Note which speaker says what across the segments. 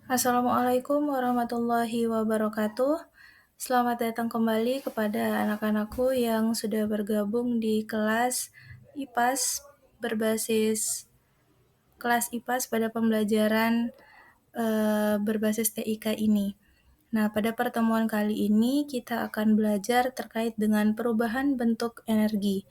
Speaker 1: Assalamualaikum warahmatullahi wabarakatuh. Selamat datang kembali kepada anak-anakku yang sudah bergabung di kelas IPAS berbasis kelas IPAS pada pembelajaran berbasis TIK ini. Nah, pada pertemuan kali ini kita akan belajar terkait dengan perubahan bentuk energi,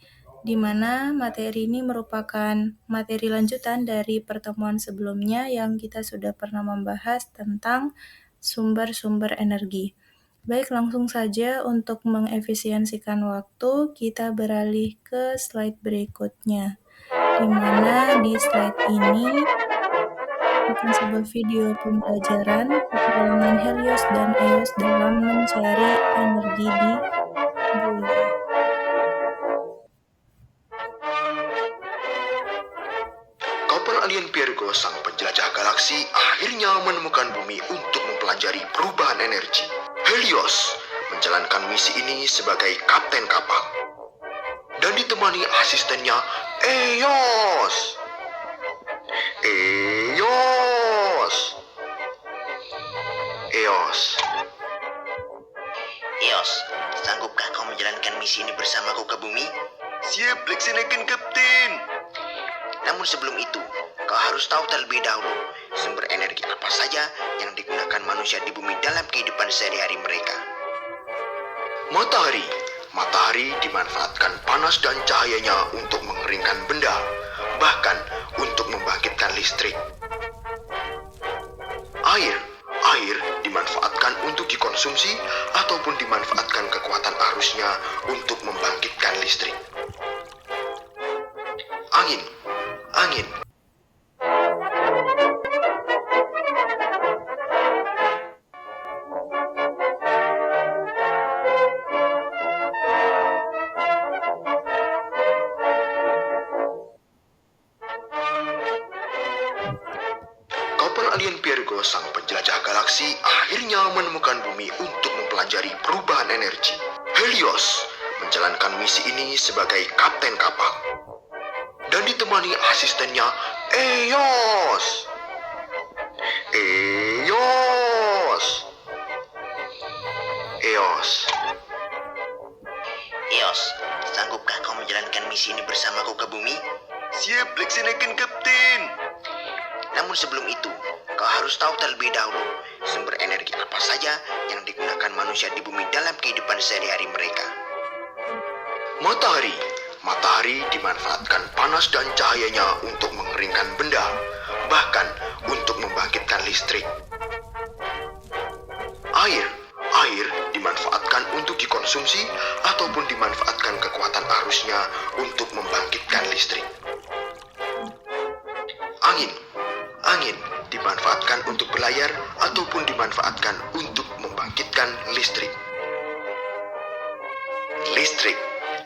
Speaker 1: di mana materi ini merupakan materi lanjutan dari pertemuan sebelumnya yang kita sudah pernah membahas tentang sumber-sumber energi. Baik, langsung saja untuk mengefisiensikan waktu, kita beralih ke slide berikutnya, di mana di slide ini bukan sebuah video pembelajaran petualangan Helios dan Eos dalam mencari energi di bumi.
Speaker 2: Kapal alien Virgo, sang penjelajah galaksi, akhirnya menemukan bumi untuk mempelajari perubahan energi. Helios menjalankan misi ini sebagai kapten kapal dan ditemani asistennya Eos.
Speaker 3: Eos, sanggupkah kau menjalankan misi ini bersamaku ke bumi?
Speaker 2: Siap, laksanakan kapten.
Speaker 3: Namun sebelum itu, kau harus tahu terlebih dahulu sumber energi apa saja yang digunakan manusia di bumi dalam kehidupan sehari-hari mereka.
Speaker 2: Matahari dimanfaatkan panas dan cahayanya untuk mengeringkan benda, bahkan untuk membangkitkan listrik. Air dimanfaatkan untuk dikonsumsi ataupun dimanfaatkan kekuatan arusnya untuk membangkitkan listrik. Angin Kapal alien Virgo, sang penjelajah galaksi, akhirnya menemukan bumi untuk mempelajari perubahan energi. Helios menjalankan misi ini sebagai kapten kapal dan ditemani asistennya Eos.
Speaker 3: Eos, sanggupkah kau menjalankan misi ini bersamaku ke bumi?
Speaker 2: Siap, laksanakan kapten.
Speaker 3: Namun sebelum itu, kau harus tahu terlebih dahulu sumber energi apa saja yang digunakan manusia di bumi dalam kehidupan sehari-hari mereka.
Speaker 2: Matahari dimanfaatkan panas dan cahayanya untuk mengeringkan benda, bahkan untuk membangkitkan listrik. Air dimanfaatkan untuk dikonsumsi ataupun dimanfaatkan kekuatan arusnya untuk membangkitkan listrik. Angin dimanfaatkan untuk berlayar ataupun dimanfaatkan untuk membangkitkan listrik.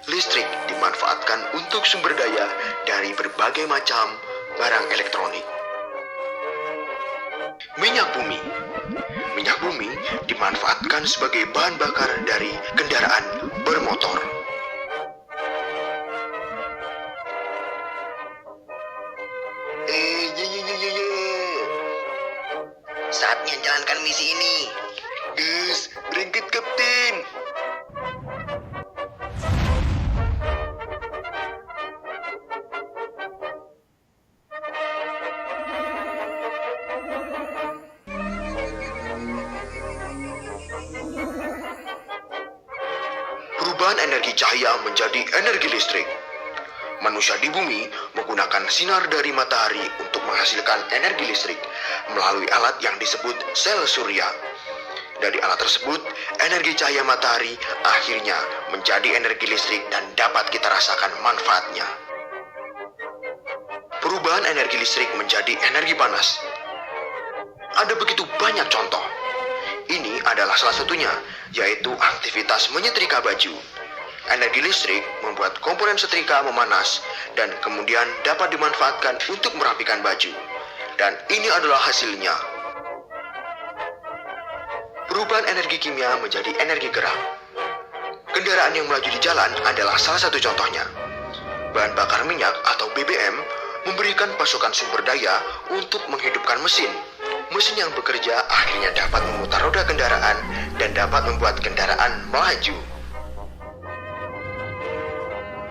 Speaker 2: Listrik dimanfaatkan untuk sumber daya dari berbagai macam barang elektronik. Minyak bumi dimanfaatkan sebagai bahan bakar dari kendaraan bermotor.
Speaker 3: Saatnya jalankan misi ini.
Speaker 2: Gus, berangkat kapten. Perubahan energi cahaya menjadi energi listrik. Manusia di bumi menggunakan sinar dari matahari untuk menghasilkan energi listrik melalui alat yang disebut sel surya. Dari alat tersebut, energi cahaya matahari akhirnya menjadi energi listrik dan dapat kita rasakan manfaatnya. Perubahan energi listrik menjadi energi panas. Ada begitu banyak contoh. Ini adalah salah satunya, yaitu aktivitas menyetrika baju. Energi listrik membuat komponen setrika memanas dan kemudian dapat dimanfaatkan untuk merapikan baju. Dan ini adalah hasilnya. Perubahan energi kimia menjadi energi gerak. Kendaraan yang melaju di jalan adalah salah satu contohnya. Bahan bakar minyak atau BBM memberikan pasokan sumber daya untuk menghidupkan mesin. Mesin yang bekerja akhirnya dapat memutar roda kendaraan dan dapat membuat kendaraan melaju.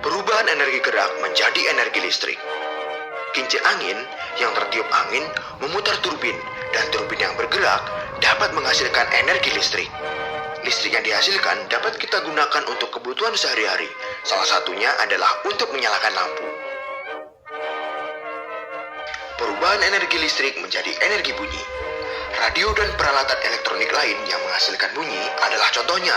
Speaker 2: Perubahan energi gerak menjadi energi listrik. Kincir angin yang tertiup angin memutar turbin, dan turbin yang bergerak dapat menghasilkan energi listrik. Listrik yang dihasilkan dapat kita gunakan untuk kebutuhan sehari-hari. Salah satunya adalah untuk menyalakan lampu. Perubahan energi listrik menjadi energi bunyi. Radio dan peralatan elektronik lain yang menghasilkan bunyi adalah contohnya.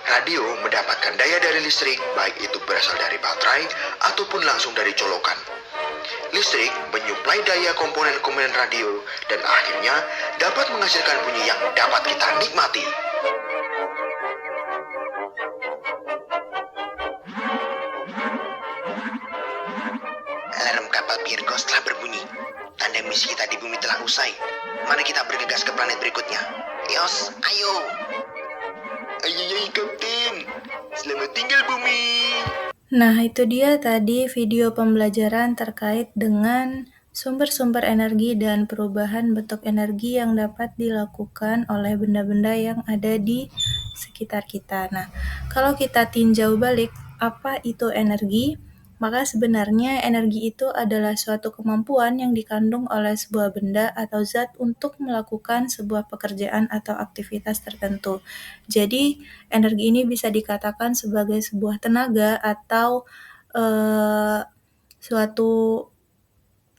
Speaker 2: Radio mendapatkan daya dari listrik, baik itu berasal dari baterai ataupun langsung dari colokan. Listrik menyuplai daya komponen-komponen radio dan akhirnya dapat menghasilkan bunyi yang dapat kita nikmati.
Speaker 3: Alarm kapal Virgos telah berbunyi. Tanda misi kita di bumi telah usai. Mari kita bergegas ke planet berikutnya. Yos, ayo.
Speaker 2: Ayy, Kapten. Selamat tinggal bumi.
Speaker 1: Nah, itu dia tadi video pembelajaran terkait dengan sumber-sumber energi dan perubahan bentuk energi yang dapat dilakukan oleh benda-benda yang ada di sekitar kita. Nah, kalau kita tinjau balik, apa itu energi? Maka sebenarnya energi itu adalah suatu kemampuan yang dikandung oleh sebuah benda atau zat untuk melakukan sebuah pekerjaan atau aktivitas tertentu. Jadi, energi ini bisa dikatakan sebagai sebuah tenaga atau suatu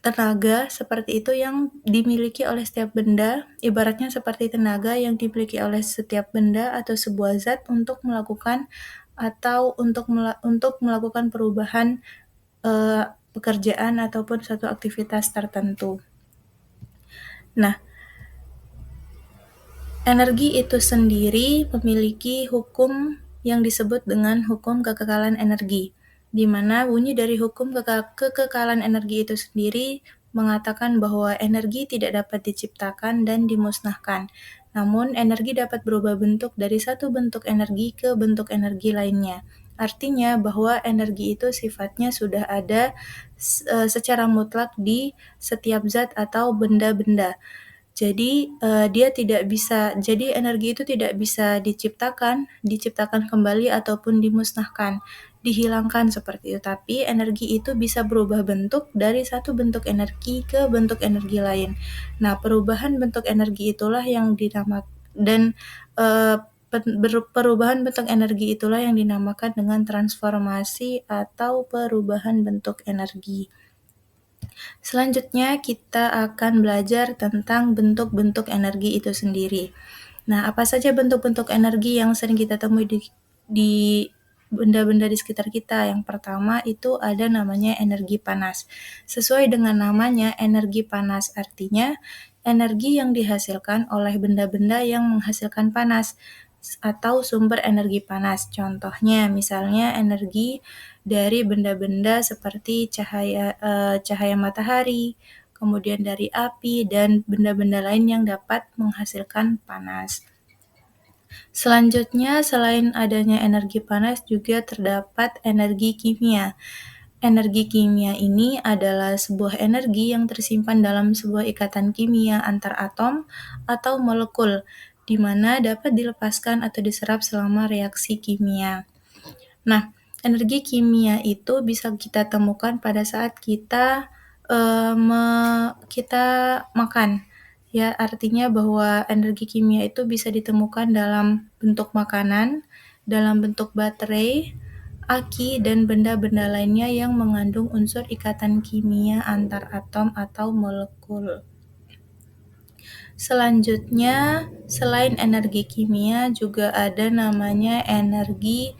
Speaker 1: tenaga seperti itu yang dimiliki oleh setiap benda, ibaratnya seperti tenaga yang dimiliki oleh setiap benda atau sebuah zat untuk melakukan atau untuk melakukan perubahan pekerjaan ataupun suatu aktivitas tertentu. Nah, energi itu sendiri memiliki hukum yang disebut dengan hukum kekekalan energi, di mana bunyi dari hukum kekekalan energi itu sendiri mengatakan bahwa energi tidak dapat diciptakan dan dimusnahkan. Namun, energi dapat berubah bentuk dari satu bentuk energi ke bentuk energi lainnya. Artinya bahwa energi itu sifatnya sudah ada secara mutlak di setiap zat atau benda-benda. Jadi energi itu tidak bisa diciptakan kembali ataupun dimusnahkan, dihilangkan seperti itu. Tapi energi itu bisa berubah bentuk dari satu bentuk energi ke bentuk energi lain. Nah, perubahan bentuk energi itulah yang perubahan bentuk energi itulah yang dinamakan dengan transformasi atau perubahan bentuk energi. Selanjutnya kita akan belajar tentang bentuk-bentuk energi itu sendiri. Nah, apa saja bentuk-bentuk energi yang sering kita temui di benda-benda di sekitar kita? Yang pertama itu ada namanya energi panas. Sesuai dengan namanya, energi panas artinya energi yang dihasilkan oleh benda-benda yang menghasilkan panas atau sumber energi panas. Contohnya, misalnya energi dari benda-benda seperti cahaya matahari, kemudian dari api, dan benda-benda lain yang dapat menghasilkan panas. Selanjutnya, selain adanya energi panas, juga terdapat energi kimia. Energi kimia ini adalah sebuah energi yang tersimpan dalam sebuah ikatan kimia antar atom atau molekul, di mana dapat dilepaskan atau diserap selama reaksi kimia. Nah, energi kimia itu bisa kita temukan pada saat kita makan. Ya, artinya bahwa energi kimia itu bisa ditemukan dalam bentuk makanan, dalam bentuk baterai, aki, dan benda-benda lainnya yang mengandung unsur ikatan kimia antar atom atau molekul. Selanjutnya, selain energi kimia juga ada namanya energi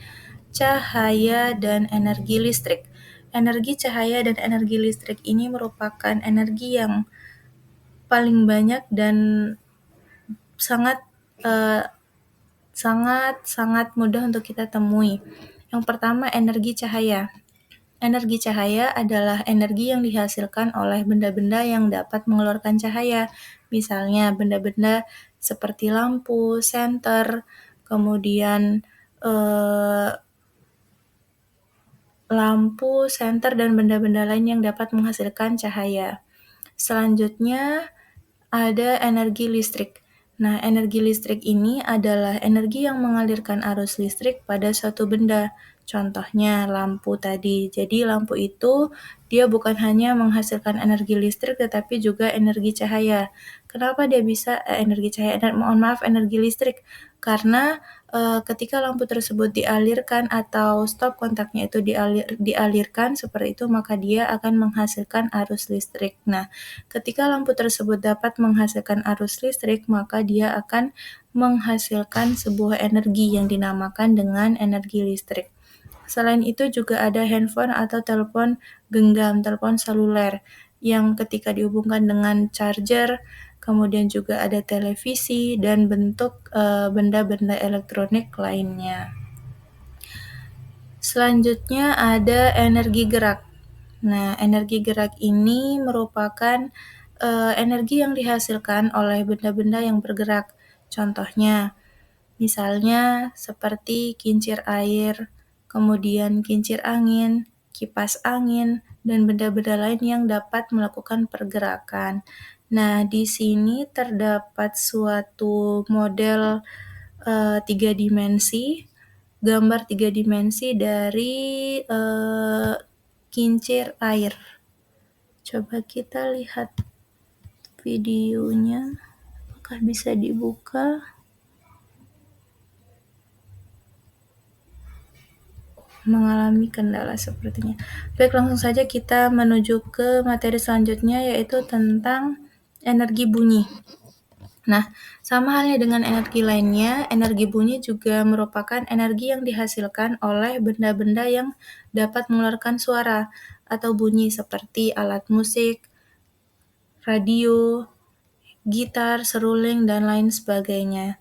Speaker 1: cahaya dan energi listrik. Energi cahaya dan energi listrik ini merupakan energi yang paling banyak dan sangat mudah untuk kita temui. Yang pertama, energi cahaya. Energi cahaya adalah energi yang dihasilkan oleh benda-benda yang dapat mengeluarkan cahaya. Misalnya benda-benda seperti lampu, senter, kemudian dan benda-benda lain yang dapat menghasilkan cahaya. Selanjutnya ada energi listrik. Nah, energi listrik ini adalah energi yang mengalirkan arus listrik pada suatu benda. Contohnya lampu tadi. Jadi lampu itu dia bukan hanya menghasilkan energi listrik tetapi juga energi cahaya. Kenapa dia bisa energi cahaya? Mohon maaf, energi listrik. Karena ketika lampu tersebut dialirkan atau stop kontaknya itu dialirkan seperti itu, maka dia akan menghasilkan arus listrik. Nah, ketika lampu tersebut dapat menghasilkan arus listrik, maka dia akan menghasilkan sebuah energi yang dinamakan dengan energi listrik. Selain itu juga ada handphone atau telepon genggam, telepon seluler, yang ketika dihubungkan dengan charger, kemudian juga ada televisi dan bentuk benda-benda elektronik lainnya. Selanjutnya ada energi gerak. Nah, energi gerak ini merupakan energi yang dihasilkan oleh benda-benda yang bergerak. Contohnya, misalnya seperti kincir air, kemudian kincir angin, kipas angin, dan benda-benda lain yang dapat melakukan pergerakan. Nah, di sini terdapat suatu model 3 dimensi, gambar 3 dimensi dari kincir air. Coba kita lihat videonya, apakah bisa dibuka? Mengalami kendala sepertinya. Baik, langsung saja kita menuju ke materi selanjutnya, yaitu tentang energi bunyi. Nah, sama halnya dengan energi lainnya, energi bunyi juga merupakan energi yang dihasilkan oleh benda-benda yang dapat mengeluarkan suara atau bunyi seperti alat musik, radio, gitar, seruling, dan lain sebagainya.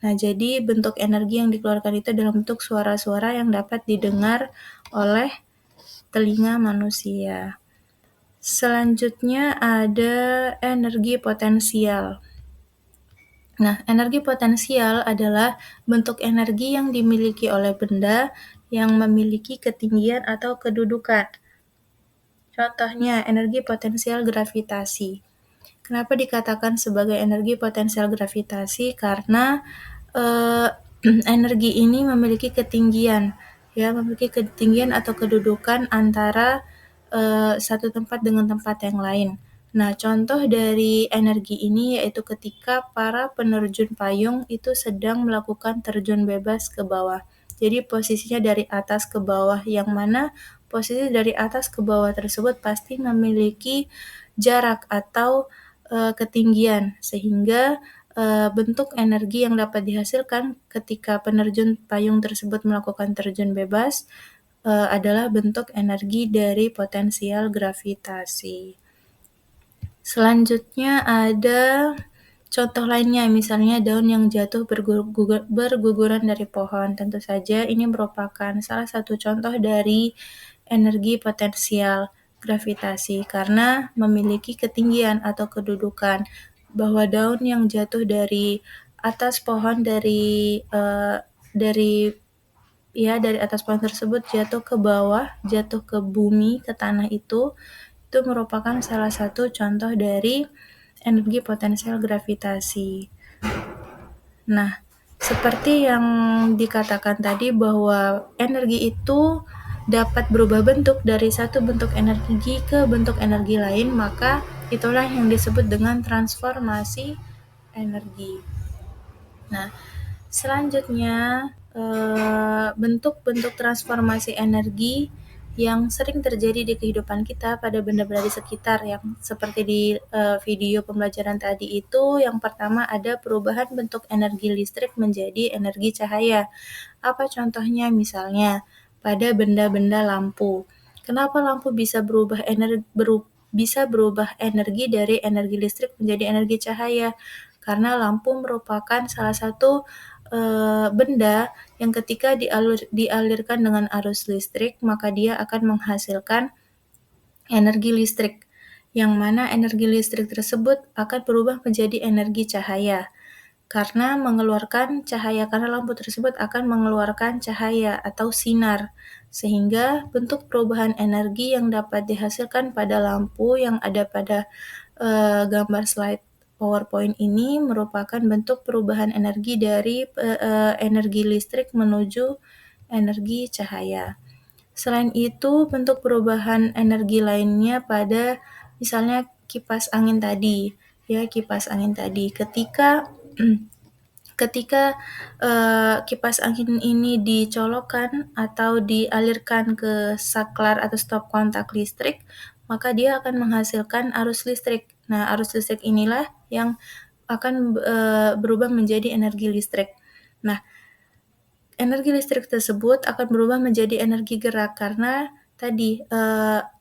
Speaker 1: Nah, jadi bentuk energi yang dikeluarkan itu dalam bentuk suara-suara yang dapat didengar oleh telinga manusia. Selanjutnya ada energi potensial. Nah, energi potensial adalah bentuk energi yang dimiliki oleh benda yang memiliki ketinggian atau kedudukan. Contohnya, energi potensial gravitasi. Kenapa dikatakan sebagai energi potensial gravitasi? Karena energi ini memiliki ketinggian, memiliki ketinggian atau kedudukan antara satu tempat dengan tempat yang lain. Nah, contoh dari energi ini yaitu ketika para penerjun payung itu sedang melakukan terjun bebas ke bawah. Jadi posisinya dari atas ke bawah, yang mana posisi dari atas ke bawah tersebut pasti memiliki jarak atau ketinggian, sehingga bentuk energi yang dapat dihasilkan ketika penerjun payung tersebut melakukan terjun bebas adalah bentuk energi dari potensial gravitasi. Selanjutnya ada contoh lainnya, misalnya daun yang jatuh berguguran dari pohon. Tentu saja ini merupakan salah satu contoh dari energi potensial gravitasi karena memiliki ketinggian atau kedudukan, bahwa daun yang jatuh dari atas pohon dari atas pohon tersebut jatuh ke bawah, jatuh ke bumi, ke tanah itu merupakan salah satu contoh dari energi potensial gravitasi. Nah, seperti yang dikatakan tadi bahwa energi itu dapat berubah bentuk dari satu bentuk energi ke bentuk energi lain, maka itulah yang disebut dengan transformasi energi. Nah, selanjutnya bentuk-bentuk transformasi energi yang sering terjadi di kehidupan kita pada benda-benda di sekitar, yang seperti di video pembelajaran tadi itu, yang pertama ada perubahan bentuk energi listrik menjadi energi cahaya. Apa contohnya? Misalnya pada benda-benda lampu. Kenapa lampu bisa berubah energi dari energi listrik menjadi energi cahaya? Karena lampu merupakan salah satu benda yang ketika dialirkan dengan arus listrik, maka dia akan menghasilkan energi listrik, yang mana energi listrik tersebut akan berubah menjadi energi cahaya. Karena lampu tersebut akan mengeluarkan cahaya atau sinar, sehingga bentuk perubahan energi yang dapat dihasilkan pada lampu yang ada pada gambar slide PowerPoint ini merupakan bentuk perubahan energi dari energi listrik menuju energi cahaya. Selain itu, bentuk perubahan energi lainnya pada misalnya kipas angin tadi, ya kipas angin tadi. Ketika kipas angin ini dicolokkan atau dialirkan ke saklar atau stop kontak listrik, maka dia akan menghasilkan arus listrik. Nah, arus listrik inilah yang akan berubah menjadi energi listrik. Nah, energi listrik tersebut akan berubah menjadi energi gerak karena tadi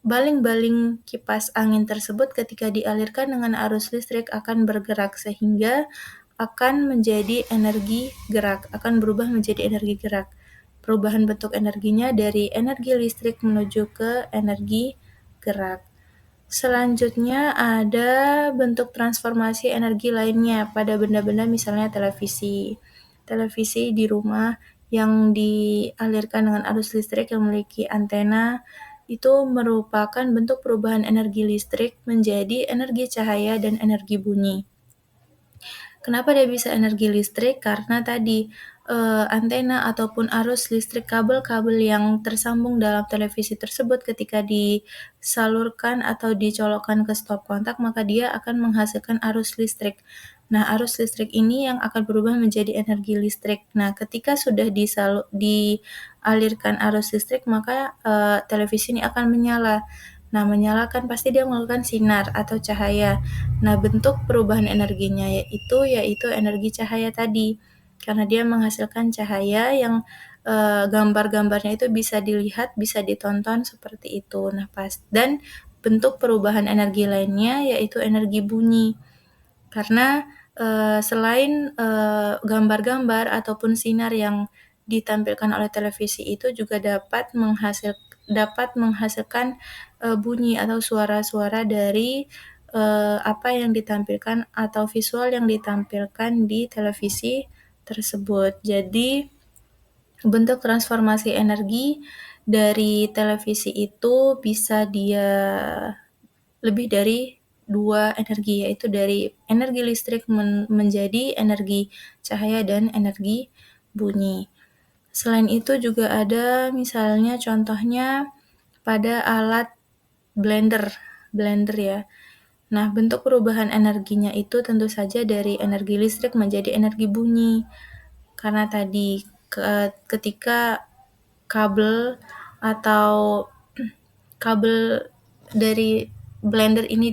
Speaker 1: baling-baling kipas angin tersebut ketika dialirkan dengan arus listrik akan bergerak sehingga akan menjadi energi gerak, akan berubah menjadi energi gerak. Perubahan bentuk energinya dari energi listrik menuju ke energi gerak. Selanjutnya ada bentuk transformasi energi lainnya pada benda-benda misalnya televisi. Televisi di rumah yang dialirkan dengan arus listrik yang memiliki antena itu merupakan bentuk perubahan energi listrik menjadi energi cahaya dan energi bunyi. Kenapa dia bisa energi listrik? Karena tadi antena ataupun arus listrik kabel-kabel yang tersambung dalam televisi tersebut ketika disalurkan atau dicolokkan ke stop kontak, maka dia akan menghasilkan arus listrik. Nah, arus listrik ini yang akan berubah menjadi energi listrik. Nah, ketika sudah dialirkan arus listrik, maka televisi ini akan menyala. Nah, menyalakan pasti dia mengeluarkan sinar atau cahaya. Nah, bentuk perubahan energinya yaitu energi cahaya tadi. Karena dia menghasilkan cahaya yang gambar-gambarnya itu bisa dilihat, bisa ditonton seperti itu. Nah, dan bentuk perubahan energi lainnya yaitu energi bunyi. Karena selain gambar-gambar ataupun sinar yang ditampilkan oleh televisi itu juga dapat menghasilkan bunyi atau suara-suara dari apa yang ditampilkan atau visual yang ditampilkan di televisi tersebut. Jadi, bentuk transformasi energi dari televisi itu bisa dia lebih dari 2 energi, yaitu dari energi listrik menjadi energi cahaya dan energi bunyi. Selain itu juga ada misalnya contohnya pada alat blender ya. Nah, bentuk perubahan energinya itu tentu saja dari energi listrik menjadi energi bunyi. Karena tadi ketika kabel atau kabel dari blender ini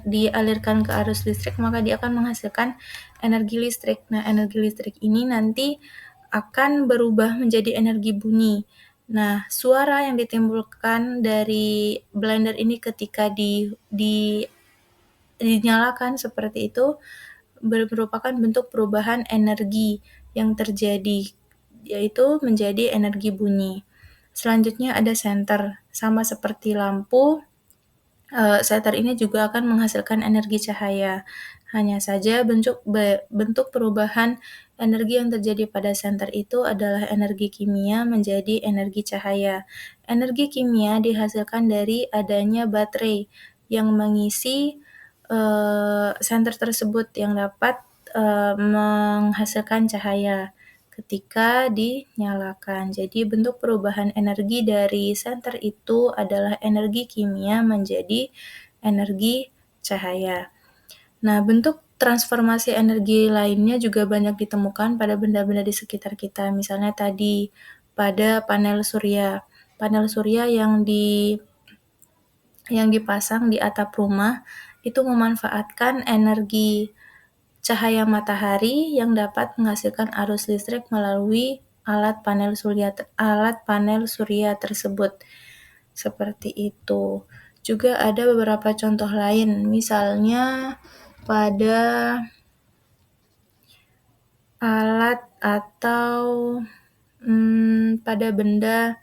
Speaker 1: dialirkan ke arus listrik, maka dia akan menghasilkan energi listrik. Nah, energi listrik ini nanti akan berubah menjadi energi bunyi. Nah, suara yang ditimbulkan dari blender ini ketika dinyalakan seperti itu merupakan bentuk perubahan energi yang terjadi, yaitu menjadi energi bunyi. Selanjutnya ada senter, sama seperti lampu, senter ini juga akan menghasilkan energi cahaya. Hanya saja bentuk perubahan energi yang terjadi pada senter itu adalah energi kimia menjadi energi cahaya. Energi kimia dihasilkan dari adanya baterai yang mengisi senter tersebut yang dapat menghasilkan cahaya ketika dinyalakan. Jadi bentuk perubahan energi dari senter itu adalah energi kimia menjadi energi cahaya. Nah, bentuk transformasi energi lainnya juga banyak ditemukan pada benda-benda di sekitar kita. Misalnya tadi pada panel surya. Panel surya yang dipasang di atap rumah itu memanfaatkan energi cahaya matahari yang dapat menghasilkan arus listrik melalui alat panel surya tersebut. Seperti itu. Juga ada beberapa contoh lain, misalnya pada alat atau pada benda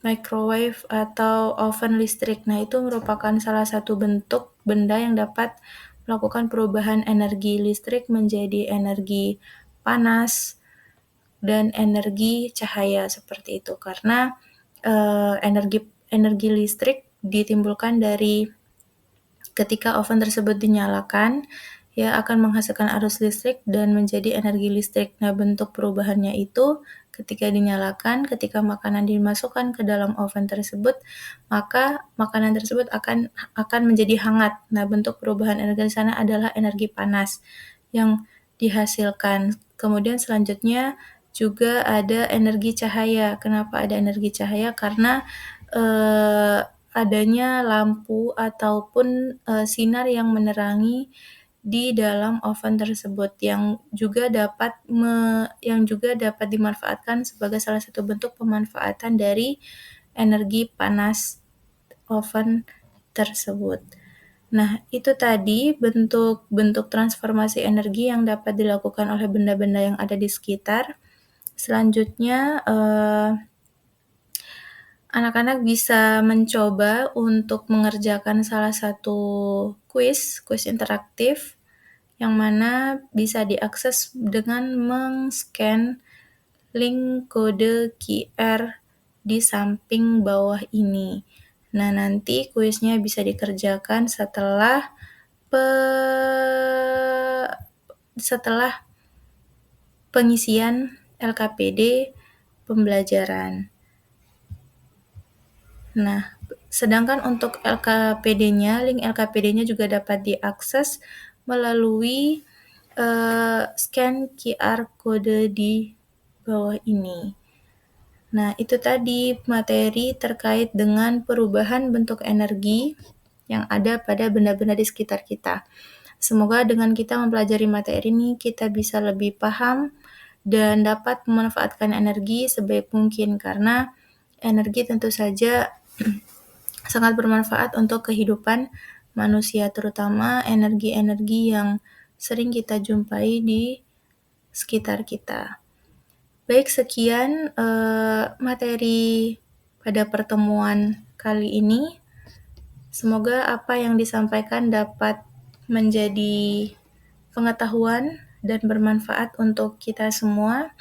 Speaker 1: microwave atau oven listrik. Nah, itu merupakan salah satu bentuk benda yang dapat melakukan perubahan energi listrik menjadi energi panas dan energi cahaya seperti itu. Karena energi listrik ditimbulkan dari Ketika oven tersebut dinyalakan, ia akan menghasilkan arus listrik dan menjadi energi listrik. Nah, bentuk perubahannya itu ketika dinyalakan, ketika makanan dimasukkan ke dalam oven tersebut, maka makanan tersebut akan menjadi hangat. Nah, bentuk perubahan energi di sana adalah energi panas yang dihasilkan. Kemudian selanjutnya juga ada energi cahaya. Kenapa ada energi cahaya? Karena adanya lampu ataupun sinar yang menerangi di dalam oven tersebut yang juga dapat dimanfaatkan sebagai salah satu bentuk pemanfaatan dari energi panas oven tersebut. Nah, itu tadi bentuk-bentuk transformasi energi yang dapat dilakukan oleh benda-benda yang ada di sekitar. Selanjutnya, anak-anak bisa mencoba untuk mengerjakan salah satu kuis interaktif, yang mana bisa diakses dengan meng-scan link kode QR di samping bawah ini. Nah, nanti kuisnya bisa dikerjakan setelah pengisian LKPD pembelajaran. Nah, sedangkan untuk link LKPD-nya juga dapat diakses melalui scan QR kode di bawah ini. Nah, itu tadi materi terkait dengan perubahan bentuk energi yang ada pada benda-benda di sekitar kita. Semoga dengan kita mempelajari materi ini, kita bisa lebih paham dan dapat memanfaatkan energi sebaik mungkin, karena energi tentu saja sangat bermanfaat untuk kehidupan manusia, terutama energi-energi yang sering kita jumpai di sekitar kita. Baik, sekian materi pada pertemuan kali ini. Semoga apa yang disampaikan dapat menjadi pengetahuan dan bermanfaat untuk kita semua.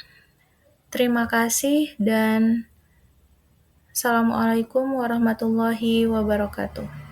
Speaker 1: Terima kasih dan Assalamualaikum warahmatullahi wabarakatuh.